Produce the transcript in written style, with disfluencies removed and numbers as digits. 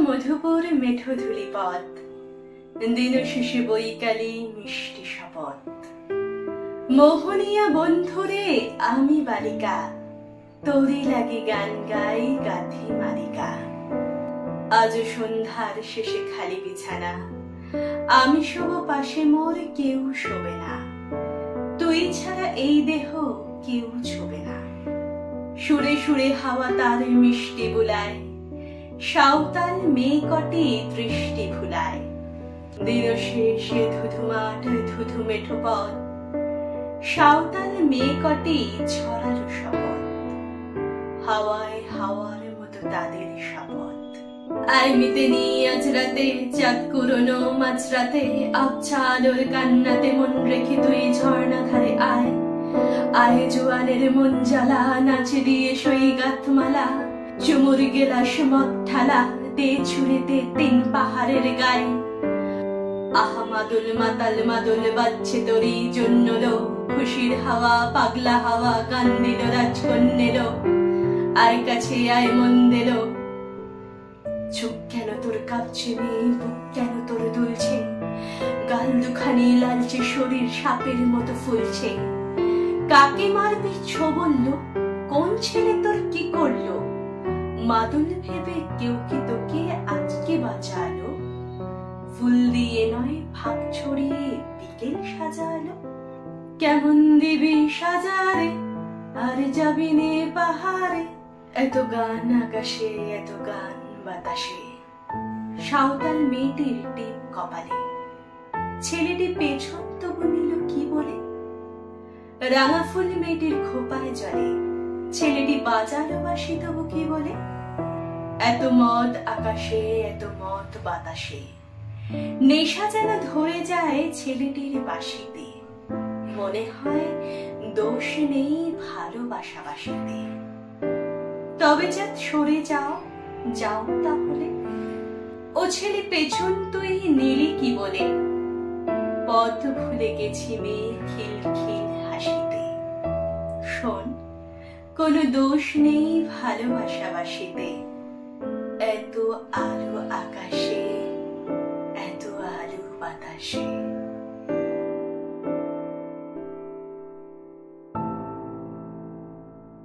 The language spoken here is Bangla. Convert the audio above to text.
মধুপুর মেঠো ধুলি পথ, দিন শেষে বৈকালে মিষ্টি শপথ। মোহনিয়া বন্ধুরে আমি বালিকা, তোরে লাগে গান গাই গাথি মালিকা। আজ সন্ধ্যার শেষে খালি বিছানা, আমি শোব পাশে মোর কেউ শোবে না। তুই ছাড়া এই দেহ কেউ ছোবে না। সুরে সুরে হাওয়া তার মিষ্টি বুলায়, সাঁওতাল মেয়ে কটি দৃষ্টি ভুলায়। দিন শেষে ধুধুমাট ধুধু মেঠো পথ, সাঁওতাল মেয়ে কটি ছড়ালো শপথ। হাওয়ায় হাওয়ার মতো তাদের শপথ। আয় মিতে নি আজ রাতে চাঁদ কুরোনো মাঝরাতে, আবছা আলোর কান্নাতে মন রেখে তুই ঝর্ণা ধারে আয়। আয় জোয়ানের মন জ্বালা, নাচে দিয়ে সৈগাত মালা। চুমুর গেলাস মদ ঠালা, দে ছুড়ে দে তিন পাহাড়ের গায়ে। আহা মাদুল মাতাল মাদুল বাজছে তোরই জন্য লো। খুশির হাওয়া পাগলা হাওয়া গান দিল রাজকন্যেল। আয় কাছে আয় মন দিল। চোখ কেন তোর কাঁপছে মেয়ে, বুক কেন তোর দুলছে। গাল দুখানি লালচে, শরীর সাপের মতো ফুলছে। কাকে মারবি ছো বললো, কোন ছেলে তোর কি করলো। মাদুল ভেবে কেউ কি তোকে আজকে বাঁচালো। ফুল দিয়ে নয় ফাঁক ছড়িয়ে বিকেল সাজালো। কেমন দিবি সাজারে আর যাবি নে পাহাড়ে। এত গান আকাশে এত গান বাতাসে। সাঁওতাল মেয়েটির টিপ কপালে, ছেলেটি পেছন তবু নিল কি বলে। রাঙা ফুল মেয়েটির খোপায় জলে, ছেলেটি বাজালো বাসি তবু কি বলে। এত মদ আকাশে এত মদ বাতাসে, নেশা যেন ধরে যায় ছেলেটির বাসিতে। মনে হয় দোষ নেই ভালোবাসা বাসিতে। তবে যা সরে যাও যাও তাহলে। ও ছেলে পেছন তুই নিলি কি বলে। পথ ভুলে গেছি মেয়ে খিল খিল হাসিতে। শোন, কোনো দোষ নেই ভালোবাসা বাসিতে। এত